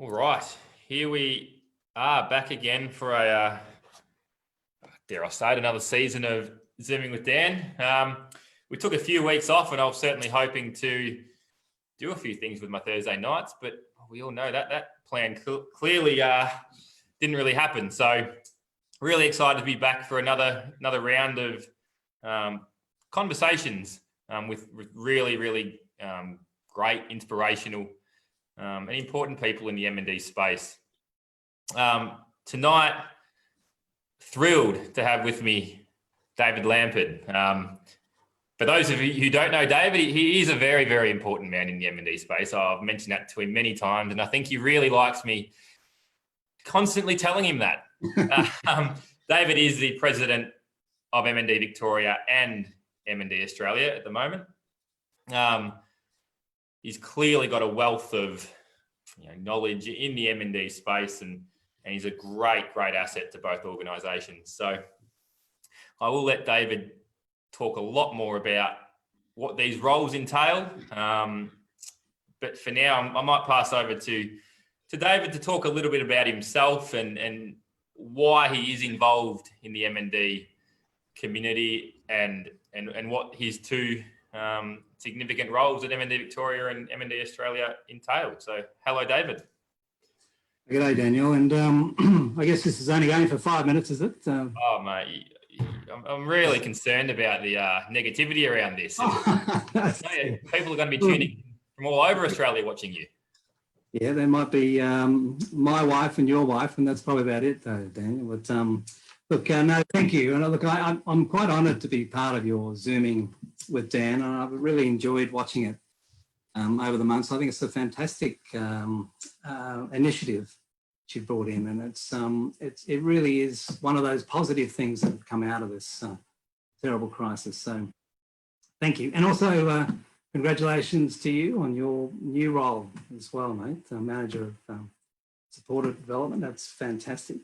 All right, here we are back again for a, dare I say it, another season of Zooming with Dan. We took a few weeks off and I was certainly hoping to do a few things with my Thursday nights, but we all know that plan clearly didn't really happen. So really excited to be back for another round of conversations with really great, inspirational and important people in the M&D space. Tonight, thrilled to have with me David Lamperd. For those of you who don't know David, he is a very important man in the M&D space. I've mentioned that to him many times, and I think he really likes me constantly telling him that. David is the president of M&D Victoria and M&D Australia at the moment. He's clearly got a wealth of knowledge in the M&D space, and he's a great asset to both organisations. So I will let David talk a lot more about what these roles entail. But for now, I might pass over to David to talk a little bit about himself and why he is involved in the M&D community and what his two significant roles at M&D Victoria and M&D Australia entail. So hello, David. G'day, Daniel. And I guess this is only going for 5 minutes, is it? Oh, mate, I'm really concerned about the negativity around this. People are going to be tuning from all over Australia watching you. Yeah, there might be my wife and your wife, and that's probably about it, though, Daniel. But look, no, thank you. And look, I'm quite honoured to be part of your Zooming with Dan, and I've really enjoyed watching it over the months. I think it's a fantastic initiative that you brought in, and it really is one of those positive things that have come out of this terrible crisis. So thank you. And also congratulations to you on your new role as well, mate, Manager of Supported Development. That's fantastic.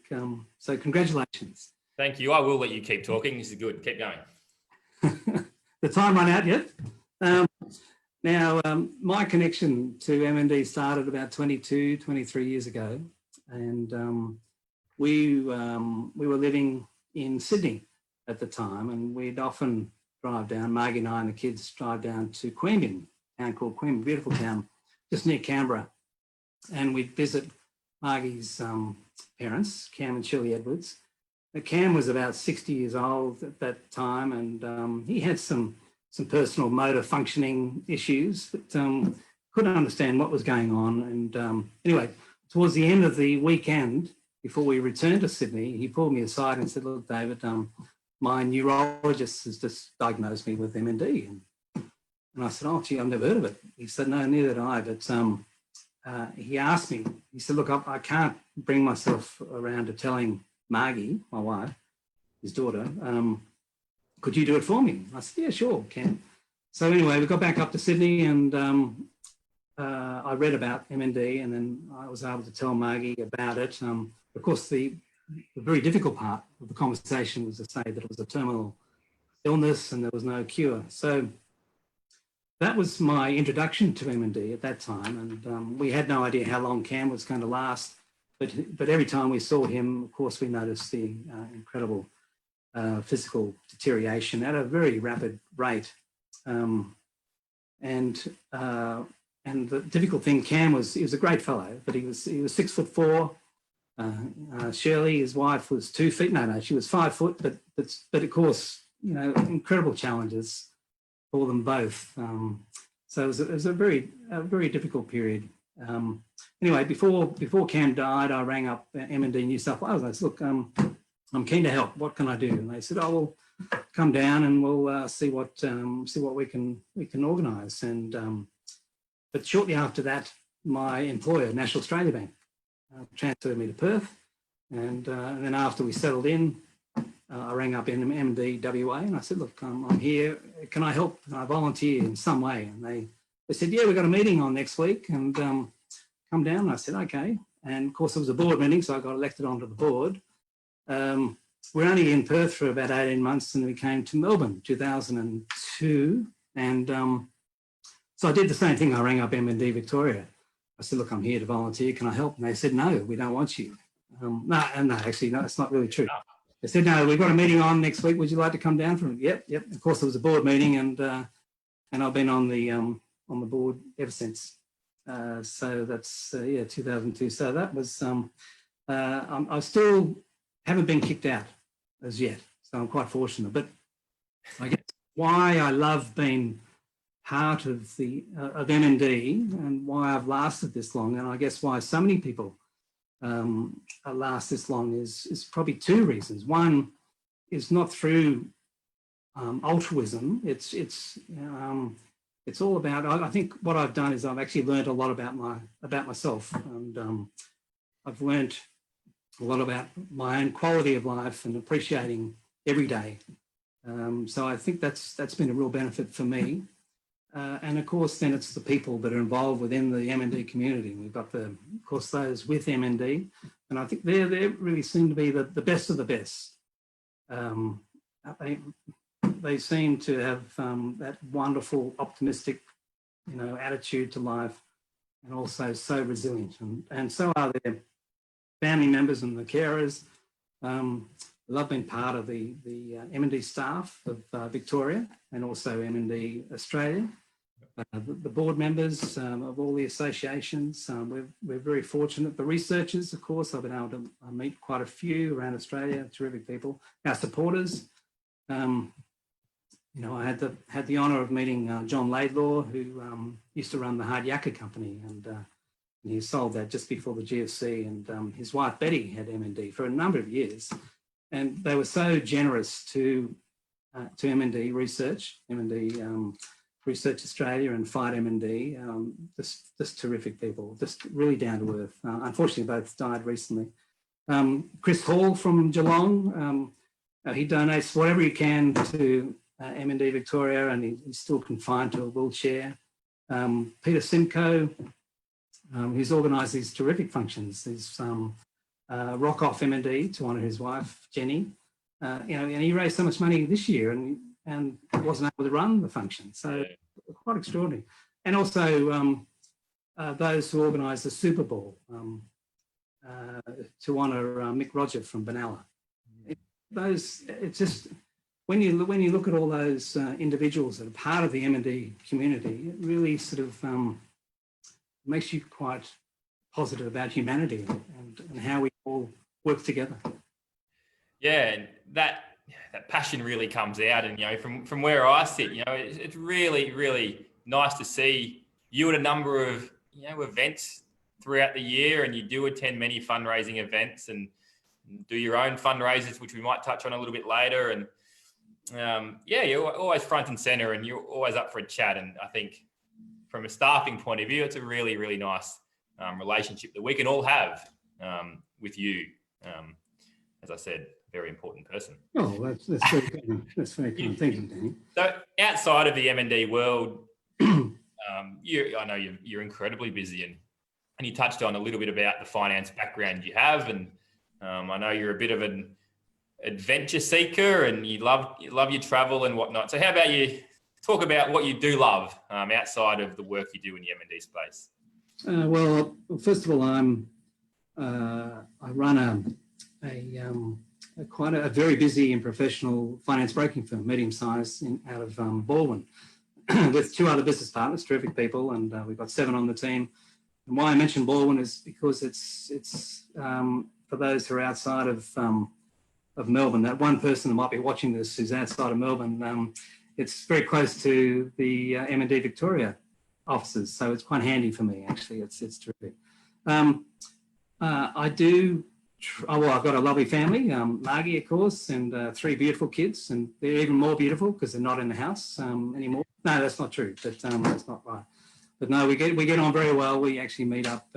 So congratulations. Thank you. I will let you keep talking. This is good. Keep going. The time run out yet? Now, my connection to M&D started about 23 years ago, and we were living in Sydney at the time, and we'd often drive down, Margie and I and the kids drive down to Queanbeyan, a town called Queanbeyan, beautiful town, just near Canberra, and we'd visit Margie's parents, Cam and Shirley Edwards. Cam was about 60 years old at that time, and he had some personal motor functioning issues, but couldn't understand what was going on. And anyway, towards the end of the weekend, before we returned to Sydney, he pulled me aside and said, "Look, David, my neurologist has just diagnosed me with MND." And I said, "Oh, gee, I've never heard of it." He said, "No, neither did I." But he asked me, he said, "Look, I can't bring myself around to telling Margie, my wife, his daughter, could you do it for me?" I said, "Yeah, sure, can." So anyway, we got back up to Sydney, and I read about MND, and then I was able to tell Margie about it. Of course, the very difficult part of the conversation was to say that it was a terminal illness and there was no cure. So that was my introduction to MND at that time, and we had no idea how long Cam was going to last. But every time we saw him, of course, we noticed the incredible physical deterioration at a very rapid rate. And the difficult thing, Cam he was a great fellow, but he was 6'4". Shirley, his wife, was 2 feet. No, she was 5 foot. But of course, incredible challenges for them both. So it was a very difficult period. Anyway, before Cam died, I rang up M&D New South Wales. I said, "Look, I'm keen to help. What can I do?" And they said, "Oh, well, come down and we'll see what we can organise." And but shortly after that, my employer, National Australia Bank, transferred me to Perth, and then after we settled in, I rang up M&D WA and I said, "Look, I'm here. Can I help? Can I volunteer in some way?" And they said, "Yeah, we've got a meeting on next week, and come down." And I said, "Okay." And of course, it was a board meeting, so I got elected onto the board. We're only in Perth for about 18 months, and we came to Melbourne 2002. And so I did the same thing. I rang up M&D Victoria I said, look, I'm here to volunteer. Can I help? And they said, no, we don't want you. No, actually, no, it's not really true. They said, no, we've got a meeting on next week. Would you like to come down from it? Yep. Of course, there was a board meeting, and I've been on the board ever since. So that's 2002. So that was I still haven't been kicked out as yet. So I'm quite fortunate. But I guess why I love being part of of MND and why I've lasted this long, and I guess why so many people last this long is probably two reasons. One is not through altruism. It's all about. I think what I've done is I've actually learned a lot about myself, and I've learned a lot about my own quality of life and appreciating every day. So I think that's been a real benefit for me. And of course, then it's the people that are involved within the MND community. We've got of course, those with MND, and I think they really seem to be the best of the best. They seem to have that wonderful, optimistic, attitude to life, and also so resilient. And so are their family members and the carers. Love being part of the MND staff of Victoria and also MND Australia. The board members of all the associations, we're very fortunate. The researchers, of course, I've been able to meet quite a few around Australia, terrific people. Our supporters, I had the honour of meeting John Laidlaw, who used to run the Hard Yakka company, and he sold that just before the GFC, and his wife Betty had MND for a number of years. And they were so generous to MND Research, MND Research Australia and Fight MND, just terrific people, just really down to earth. Unfortunately, both died recently. Chris Hall from Geelong, he donates whatever he can to MND Victoria, and he's still confined to a wheelchair. Peter Simcoe, who's organised these terrific functions. He's Rock Off MND to honour his wife, Jenny. And he raised so much money this year and wasn't able to run the function. So quite extraordinary. And also those who organised the Super Bowl to honour Mick Roger from Benalla. It's just, when you look at all those individuals that are part of the MND community, it really sort of makes you quite positive about humanity and how we all work together. Yeah, and that passion really comes out, and from where I sit, it's really, really nice to see you at a number of events throughout the year, and you do attend many fundraising events and do your own fundraisers, which we might touch on a little bit later. And you're always front and center, and you're always up for a chat. And I think from a staffing point of view, it's a really, really nice relationship that we can all have with you. As I said, very important person. Oh, that's very kind. That's very kind. Thank you, Danny. So outside of the MND world, I know you're incredibly busy, and you touched on a little bit about the finance background you have, and I know you're a bit of an adventure seeker, and you love your travel and whatnot. So how about you talk about what you do love outside of the work you do in the MND space? Well, first of all, I run quite a very busy and professional finance broking firm, medium-sized, out of Baldwin, with two other business partners, terrific people, and we've got 7 on the team. And why I mention Baldwin is because it's for those who are outside of Melbourne, that one person that might be watching this who's outside of Melbourne, it's very close to the MND Victoria offices, so it's quite handy for me, actually. It's terrific. I've got a lovely family, Margie, of course, and 3 beautiful kids, and they're even more beautiful because they're not in the house anymore. No, that's not true, but that's not right. But no, we get on very well. We actually meet up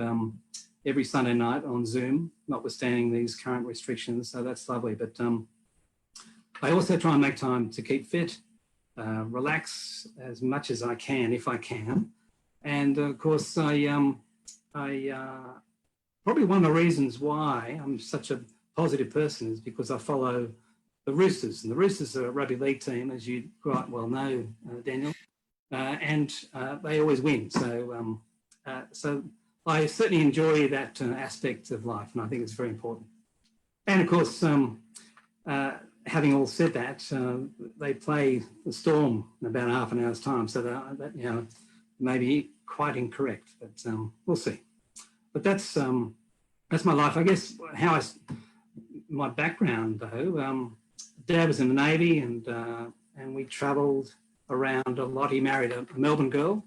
every Sunday night on Zoom, notwithstanding these current restrictions, so that's lovely. But I also try and make time to keep fit, relax as much as I can, if I can. And of course, probably one of the reasons why I'm such a positive person is because I follow the Roosters, and the Roosters are a rugby league team, as you quite well know, Daniel, and they always win. So I certainly enjoy that aspect of life, and I think it's very important. And of course, having all said that, they play the Storm in about half an hour's time, so that you know, may be quite incorrect, but we'll see. But that's my life, I guess. My background though, Dad was in the Navy, and we travelled around a lot. He married a Melbourne girl,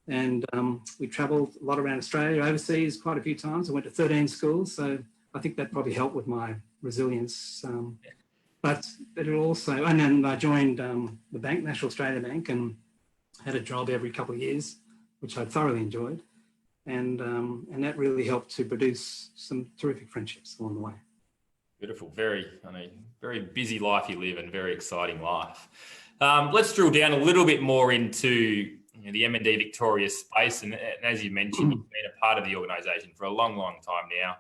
and we travelled a lot around Australia, overseas, quite a few times. I went to 13 schools, so I think that probably helped with my resilience. But it also, and then I joined the bank, National Australia Bank, and had a job every couple of years, which I thoroughly enjoyed. And that really helped to produce some terrific friendships along the way. Beautiful, very busy life you live and very exciting life. Let's drill down a little bit more into the M&D Victoria space. And as you mentioned, you've been a part of the organisation for a long, long time now,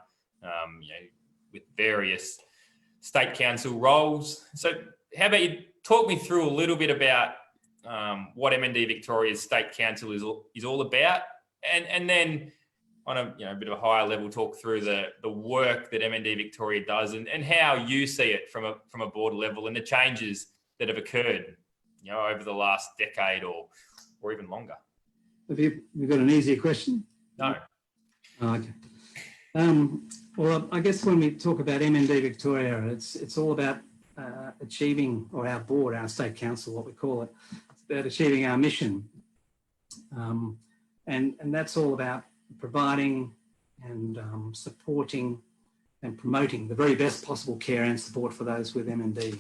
with various state council roles. So how about you talk me through a little bit about what M&D Victoria's state council is all about, and then on a bit of a higher level, talk through the work that M&D Victoria does and how you see it from a board level and the changes that have occurred over the last decade or even longer. Have you got an easier question? No. Oh, okay. Well, I guess when we talk about MND Victoria, it's all about achieving, or our board, our state council, what we call it, it's about achieving our mission. And that's all about providing and supporting and promoting the very best possible care and support for those with MND.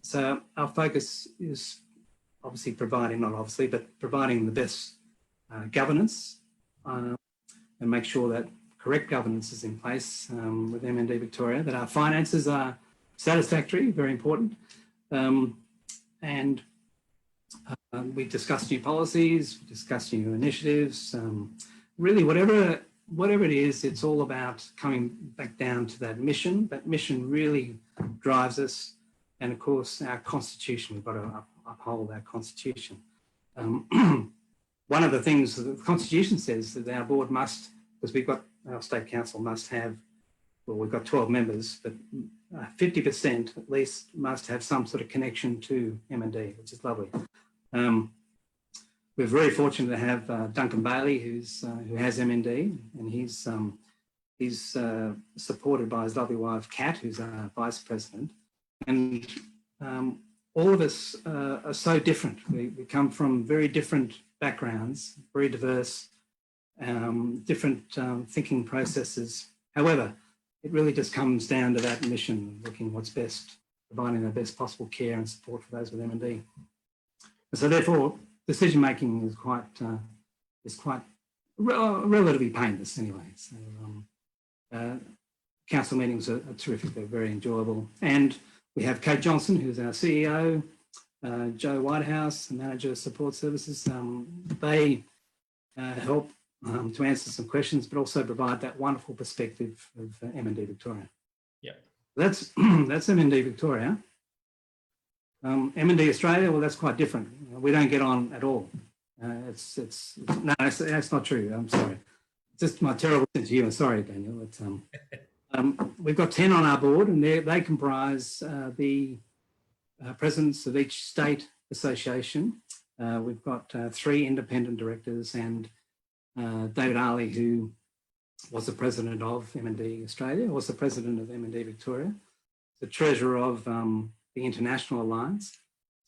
So our focus is obviously providing the best governance and make sure that correct governance is in place with MND Victoria, that our finances are satisfactory, very important. And we discuss new policies, we discuss new initiatives. Really, whatever it is, it's all about coming back down to that mission. That mission really drives us. And of course, our constitution, we've got to uphold our constitution. One of the things that the constitution says that our board must, because our state council must have, well, we've got 12 members, but 50% at least must have some sort of connection to M&D, which is lovely. We're very fortunate to have Duncan Bailey, who has MND, and he's supported by his lovely wife, Kat, who's our vice president. And all of us are so different. We come from very different backgrounds, very diverse, different thinking processes. However, it really just comes down to that mission, looking what's best, providing the best possible care and support for those with MND. So therefore, decision making is quite relatively painless anyway. So council meetings are terrific; they're very enjoyable. And we have Kate Johnson, who's our CEO, Joe Whitehouse, the manager of support services. They help to answer some questions, but also provide that wonderful perspective of M&D Victoria. Yeah, that's M&D Victoria. M&D Australia, well, that's quite different. We don't get on at all. No, that's not true. I'm sorry. Just my terrible sense of humour. Sorry, Daniel. We've got 10 on our board, and they comprise the presidents of each state association. We've got 3 independent directors and David Arley, who was the president of M&D Australia, was the president of M&D Victoria, the treasurer of the International Alliance.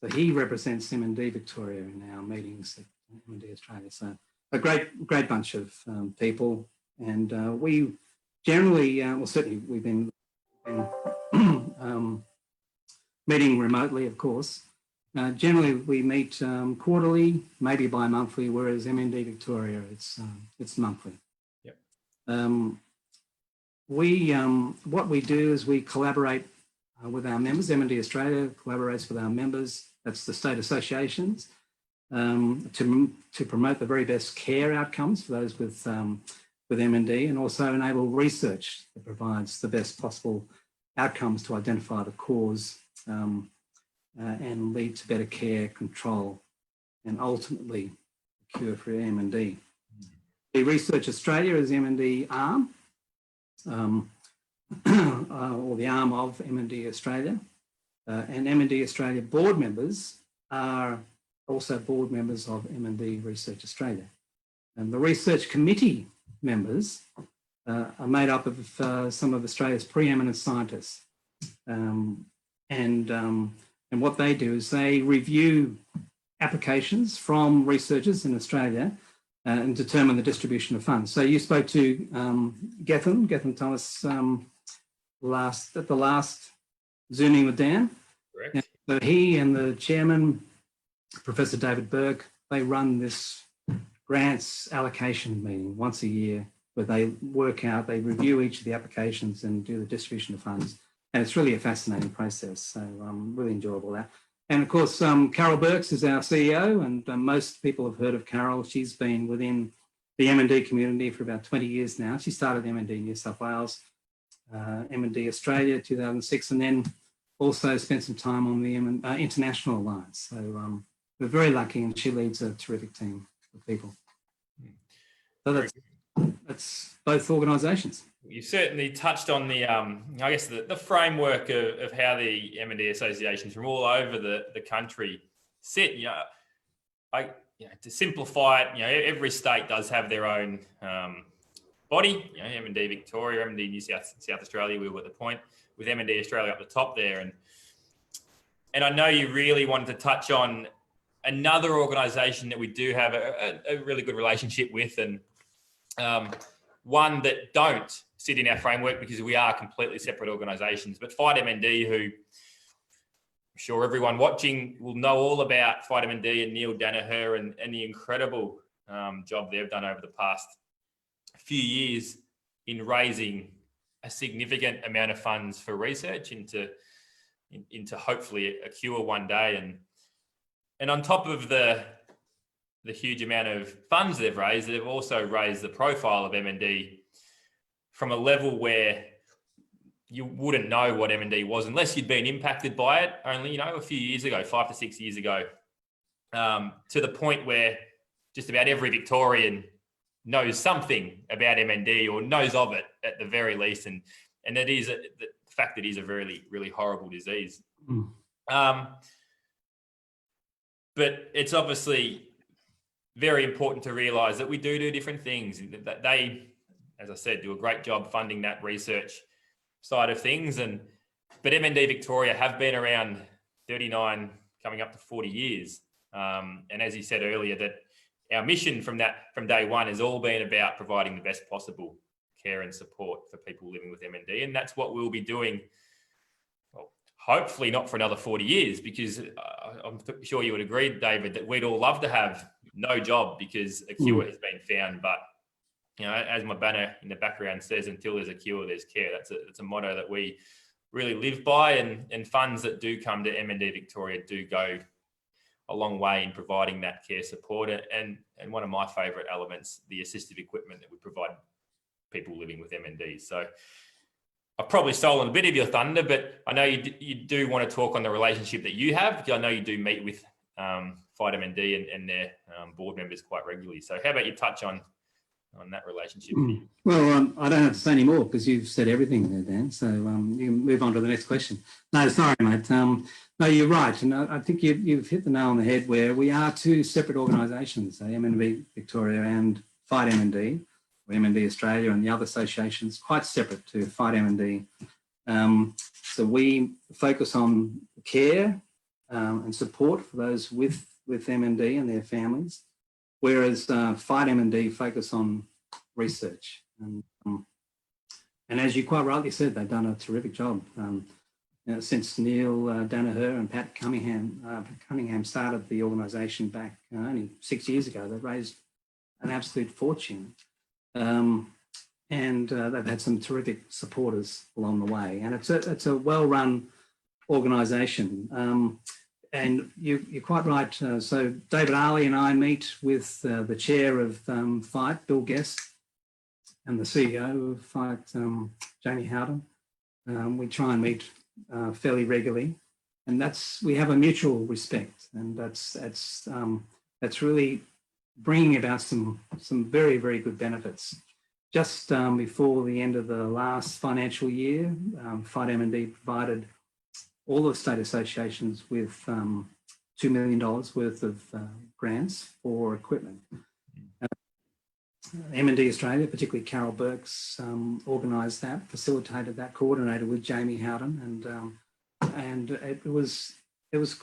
So he represents M&D Victoria in our meetings at M&D Australia. So a great bunch of people. And we generally, well, certainly we've been meeting remotely, of course. Generally, we meet quarterly, maybe bi-monthly, whereas MND Victoria, it's monthly. Yep. What we do is we collaborate with our members. MND Australia collaborates with our members, that's the state associations, to promote the very best care outcomes for those with MND, and also enable research that provides the best possible outcomes to identify the cause and lead to better care, control, and ultimately a cure for MND. The Research Australia is M&D arm, or the arm of M&D Australia. And M&D Australia board members are also board members of M&D Research Australia. And the research committee members are made up of some of Australia's preeminent scientists. And what they do is they review applications from researchers in Australia and determine the distribution of funds. So you spoke to Gethin Thomas at the last Zooming with Dan. Correct. And so he and the chairman, Professor David Burke, they run this grants allocation meeting once a year where they they review each of the applications and do the distribution of funds. And it's really a fascinating process. So really enjoyable that. And of course, Carol Burks is our CEO, and most people have heard of Carol. She's been within the M&D community for about 20 years now. She started M&D New South Wales, M&D Australia 2006, and then also spent some time on the International Alliance. So we're very lucky, and she leads a terrific team of people. So that's both organisations. You certainly touched on the, I guess, the framework of how the M&D associations from all over the country sit. To simplify it, every state does have their own body. M&D Victoria, M&D New South Australia. We were at the point with M&D Australia up the top there, and I know you really wanted to touch on another organisation that we do have a really good relationship with, and one that don't sit in our framework because we are completely separate organisations. But Fight MND, who I'm sure everyone watching will know all about Fight MND and Neil Danaher and the incredible job they've done over the past few years in raising a significant amount of funds for research into hopefully a cure one day. And on top of the huge amount of funds they've raised, they've also raised the profile of M&D from a level where you wouldn't know what M&D was unless you'd been impacted by it only, a few years ago, 5 to 6 years ago, to the point where just about every Victorian knows something about M&D or knows of it at the very least. And it is the fact that it is a really, really horrible disease. But it's obviously very important to realise that we do different things. That they, as I said, do a great job funding that research side of things. But M&D Victoria have been around 39, coming up to 40 years. And as you said earlier, that our mission from day one has all been about providing the best possible care and support for people living with M&D. And that's what we'll be doing, well, hopefully not for another 40 years, because I'm sure you would agree, David, that we'd all love to have no job because a cure has been found. But as my banner in the background says, until there's a cure, there's care. That's a motto that we really live by, and funds that do come to M&D Victoria do go a long way in providing that care support. And one of my favourite elements, the assistive equipment that we provide people living with M&D. So I've probably stolen a bit of your thunder, but I know you do want to talk on the relationship that you have, because I know you do meet with Fight M&D and their board members quite regularly. So how about you touch on that relationship? Well, I don't have to say any more because you've said everything there, Dan. So you can move on to the next question. No, sorry, mate. No, you're right. And I think you've hit the nail on the head where we are two separate organisations, M&D Victoria and Fight M&D, or M&D Australia, and the other associations quite separate to Fight M&D. So we focus on care and support for those with M&D and their families, whereas Fight M&D focus on research. And as you quite rightly said, they've done a terrific job. Since Neil Danaher and Pat Cunningham started the organisation back only 6 years ago, they've raised an absolute fortune. And they've had some terrific supporters along the way. And it's a well-run organisation. And you're quite right. So David Arley and I meet with the chair of Fight, Bill Guest, and the CEO of Fight, Jamie Howden. We try and meet fairly regularly, and we have a mutual respect, and that's really bringing about some very, very good benefits. Just before the end of the last financial year, To Mnd provided all the state associations with $2 million worth of grants for equipment. M&D Australia, particularly Carol Burks, organised that, facilitated that, coordinated with Jamie Howden, and it was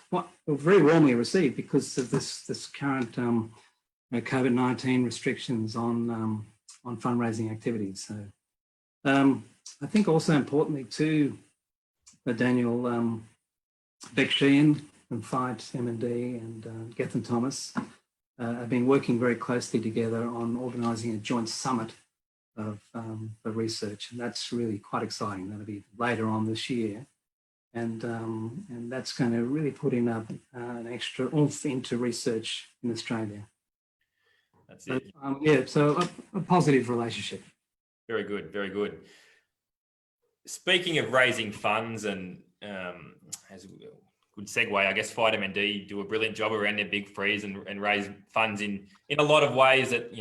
quite very warmly received because of this current COVID-19 restrictions on fundraising activities. So I think also importantly too, Daniel, Beck Sheehan from Fight M&D and Gethin Thomas have been working very closely together on organising a joint summit of research, and that's really quite exciting. That'll be later on this year, and that's going to really put in an extra oomph into research in Australia. That's it. Yeah, so a positive relationship. Very good, very good. Speaking of raising funds, and as a good segue, I guess Fight M&D do a brilliant job around their big freeze and raise funds in a lot of ways that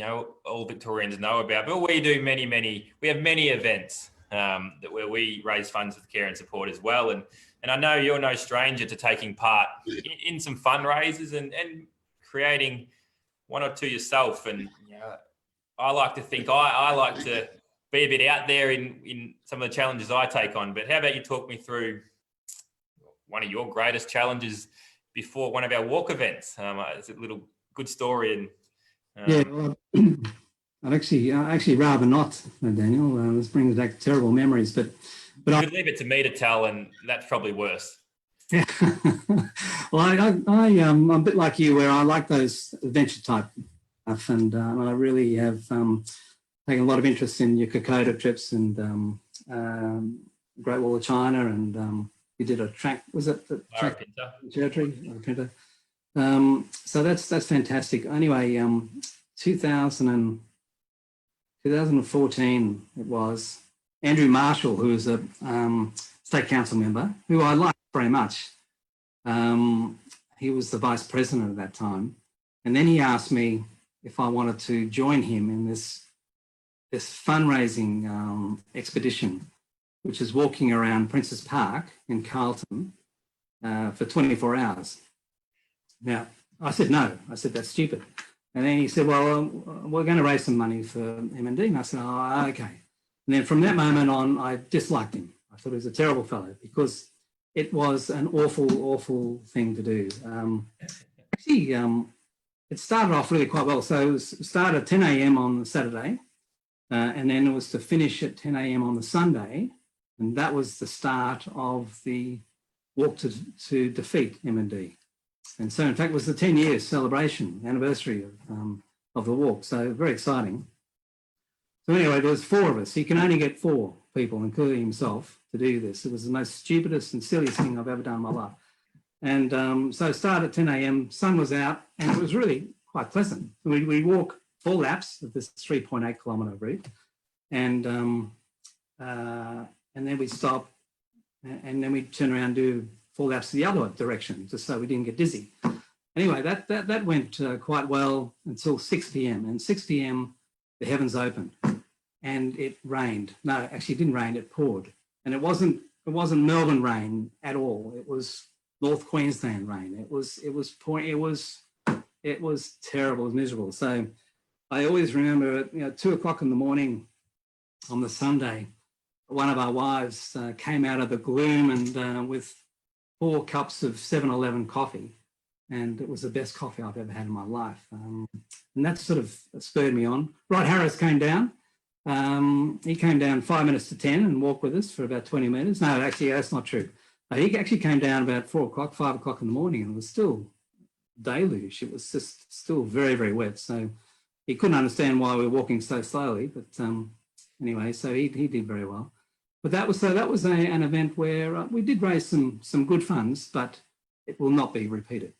all Victorians know about. But we do we have many events where we raise funds for care and support as well. And I know you're no stranger to taking part in some fundraisers and creating one or two yourself. And I like to think I like to be a bit out there in some of the challenges I take on. But how about you talk me through one of your greatest challenges before one of our walk events? It's a little good story. And yeah, well, I'd actually rather not, Daniel. This brings back terrible memories. But you could leave it to me to tell, and that's probably worse. Yeah. Well, I'm a bit like you, where I like those adventure type stuff, and I really have taken a lot of interest in your Kokoda trips and Great Wall of China, and you did a track. Was it the track? Pinta. So that's fantastic. Anyway, 2014 it was. Andrew Marshall, who is a state council member, who I like very much. He was the vice president at that time, and then he asked me if I wanted to join him in this fundraising expedition, which is walking around Princes Park in Carlton for 24 hours. Now, I said no. I said, that's stupid. And then he said, well, we're going to raise some money for M&D. And I said, oh, okay. And then from that moment on, I disliked him. I thought he was a terrible fellow because it was an awful, awful thing to do. Actually, it started off really quite well. So it started at 10 a.m. on the Saturday, and then it was to finish at 10 a.m. on the Sunday. And that was the start of the walk to defeat M&D. And so, in fact, it was the 10-year celebration, anniversary of the walk. So very exciting. So anyway, there was 4 of us. He can only get 4 people, including himself, to do this. It was the most stupidest and silliest thing I've ever done in my life. And so it started at 10 a.m., sun was out, and it was really quite pleasant. We walk 4 laps of this 3.8 kilometre route, and then we stop, and then we turn around and do 4 laps the other direction, just so we didn't get dizzy. Anyway, that went quite well until 6 p.m. And 6 p.m, the heavens opened, and it rained. No, actually, it didn't rain. It poured, and it wasn't Melbourne rain at all. It was North Queensland rain. It was terrible. It was miserable. So I always remember at 2 o'clock in the morning on the Sunday, one of our wives came out of the gloom and with 4 cups of 7-Eleven coffee, and it was the best coffee I've ever had in my life. And that sort of spurred me on. Rod Harris came down. He came down 5 minutes to 10 and walked with us for about 20 metres. No, actually, that's not true. He actually came down about 4 o'clock, 5 o'clock in the morning, and it was still deluge. It was just still very, very wet. So he couldn't understand why we were walking so slowly. But anyway, so he did very well. But that was an event where we did raise some good funds, but it will not be repeated.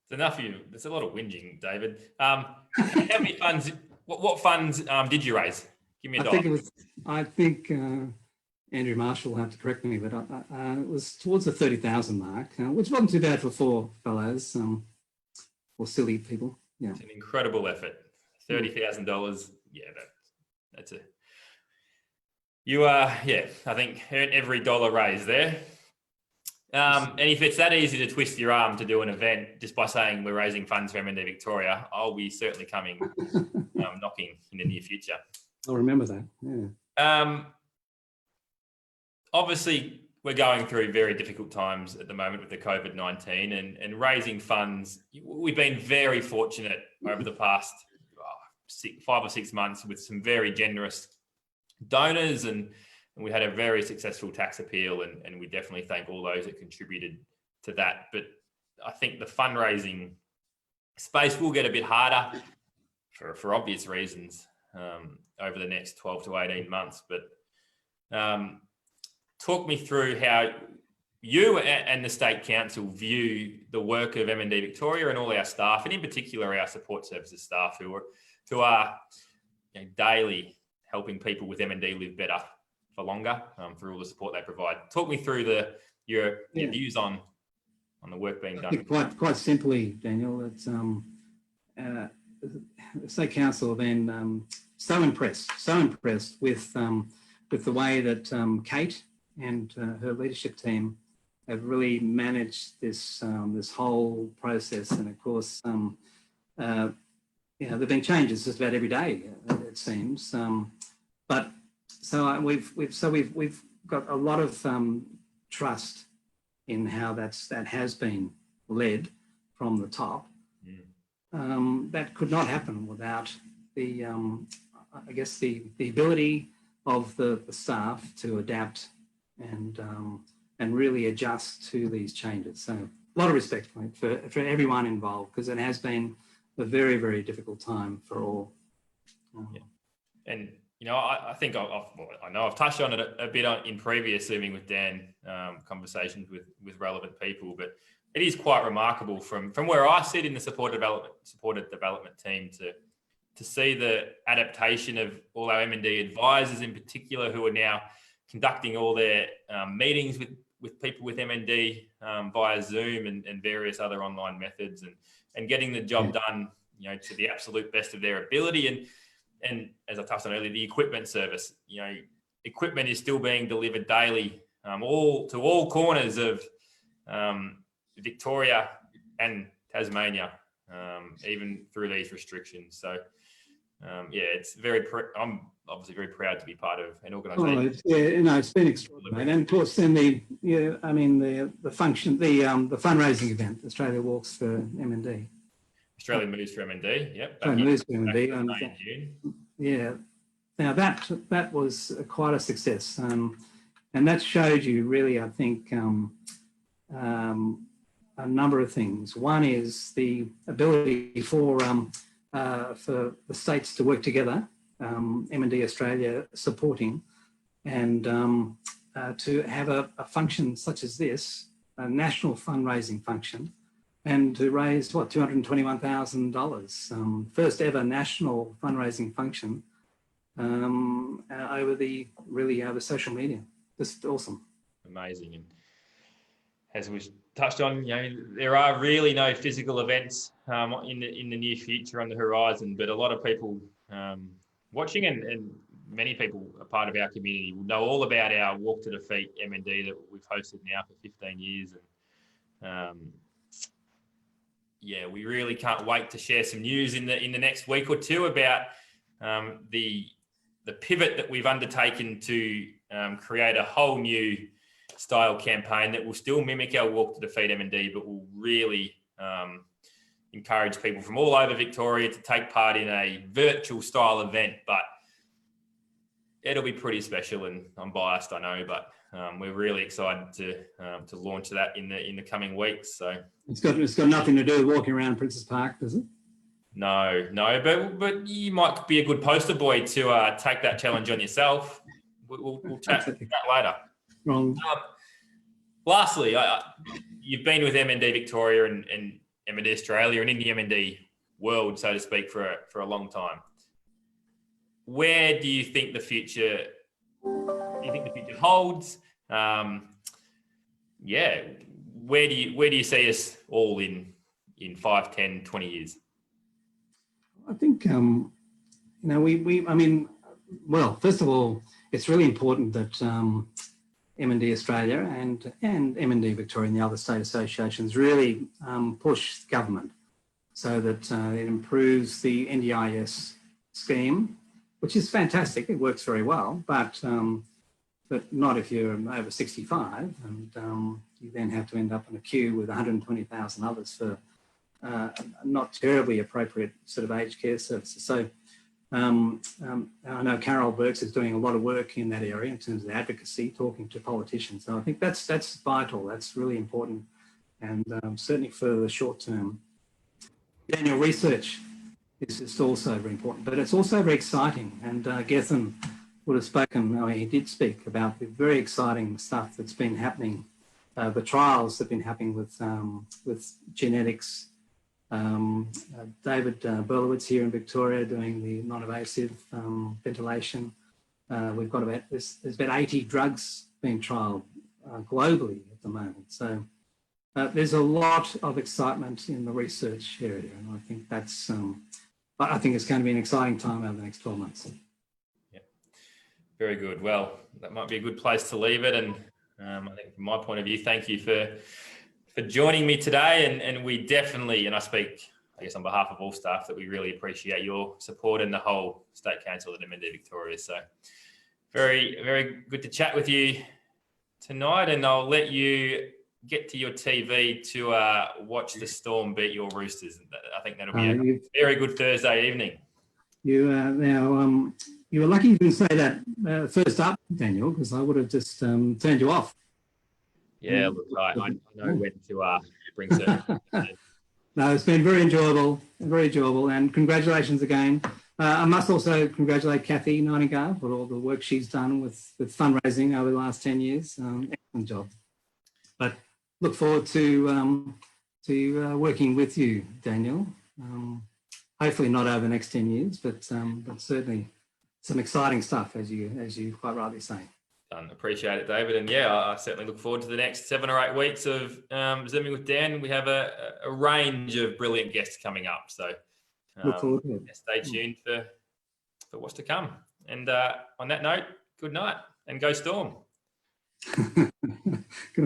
It's enough of you. There's a lot of whinging, David. How many funds? What funds did you raise? Give me a dollar. I think Andrew Marshall will have to correct me, but it was towards the 30,000 mark, which wasn't too bad for 4 fellows or silly people. Yeah. It's an incredible effort. $30,000. Yeah, that's a. You are, I think earn every dollar raised there. And if it's that easy to twist your arm to do an event just by saying we're raising funds for MND Victoria, I'll be certainly coming knocking in the near future. I'll remember that. Yeah. Obviously, we're going through very difficult times at the moment with the COVID-19 and raising funds. We've been very fortunate over the past 5 or 6 months with some very generous donors, and we had a very successful tax appeal, and we definitely thank all those that contributed to that. But I think the fundraising space will get a bit harder for obvious reasons over the next 12 to 18 months. But talk me through how you and the State Council view the work of MND Victoria and all our staff, and in particular our support services staff who are daily helping people with MND live better for longer through all the support they provide. Talk me through your views on the work being done. Quite simply, Daniel, it's the State Council have been so impressed with the way that Kate and her leadership team have really managed this whole process. And of course, there've been changes just about every day, it seems. But so we've got a lot of trust in how that has been led from the top. That could not happen without the ability of the staff to adapt and really adjust to these changes. So a lot of respect for everyone involved, because it has been a very, very difficult time for all. And I think I've touched on it a bit in previous Living with Dan conversations with relevant people, but it is quite remarkable from where I sit in the supported development team to see the adaptation of all our MND advisors in particular, who are now conducting all their meetings with people with MND via Zoom and various other online methods, and getting the job done, to the absolute best of their ability. And as I touched on earlier, the equipment service, equipment is still being delivered daily, to all corners of Victoria and Tasmania, even through these restrictions. So, it's I'm obviously very proud to be part of an organisation. It's been extraordinary. And of course, then the fundraising event, Australia Walks for MND. Australia Moves for MND, yep. Australia Moves for MND. Yeah. Now that was quite a success, and that showed you really, I think, a number of things. One is the ability for the states to work together, MND Australia supporting, and to have a function such as this, a national fundraising function, and to raise $221,000, first ever national fundraising function over social media. Just awesome. Amazing. And as we touched on, there are really no physical events in the near future on the horizon, but a lot of people watching and many people, a part of our community, will know all about our Walk to Defeat MND that we've hosted now for 15 years. And we really can't wait to share some news in the next week or two about the pivot that we've undertaken to create a whole new style campaign that will still mimic our Walk to Defeat MND, but will really encourage people from all over Victoria to take part in a virtual style event. But it'll be pretty special, and I'm biased, I know, but we're really excited to launch that in the coming weeks. So it's got nothing to do with walking around Princess Park, does it? No, but you might be a good poster boy to take that challenge on yourself. We'll chat that later. Wrong. Lastly, you've been with MND Victoria and MND Australia and in the MND world, so to speak, for a long time. Where do you think the future holds? Where do you see us all in 5, 10, 20 years? I think, I mean, well, first of all, it's really important that MND Australia and MND Victoria and the other state associations really push government so that it improves the NDIS scheme, which is fantastic. It works very well, but not if you're over 65, and you then have to end up in a queue with 120,000 others for not terribly appropriate sort of aged care services. So I know Carol Burks is doing a lot of work in that area in terms of advocacy, talking to politicians. So I think that's vital. That's really important, and certainly for the short term. Daniel, research is also very important, but it's also very exciting. And Gethin would have spoken, he did speak about the very exciting stuff that's been happening, the trials that have been happening with genetics. David Berlowitz here in Victoria doing the non-invasive ventilation. We've got there's about 80 drugs being trialled globally at the moment. So there's a lot of excitement in the research area, and I think that's I think it's going to be an exciting time over the next 12 months. Yeah, very good. Well, that might be a good place to leave it. And I think from my point of view, thank you for joining me today. And we definitely, and I speak, I guess, on behalf of all staff, that we really appreciate your support and the whole State Council at MND Victoria. So very, very good to chat with you tonight. And I'll let you get to your TV to watch the Storm beat your Roosters. I think that'll be a very good Thursday evening. You were lucky you didn't say that first up, Daniel, because I would have just turned you off. Yeah, look, I know when to bring certain. No, it's been very enjoyable, and congratulations again. I must also congratulate Kathy Nightingale for all the work she's done with fundraising over the last 10 years. Excellent job. But look forward to working with you, Daniel. Hopefully not over the next 10 years, but certainly some exciting stuff, as you quite rightly say. Appreciate it, David. And yeah, I certainly look forward to the next 7 or 8 weeks of Zooming with Dan. We have a range of brilliant guests coming up. So look forward to it. Stay tuned for what's to come. And on that note, good night and go Storm.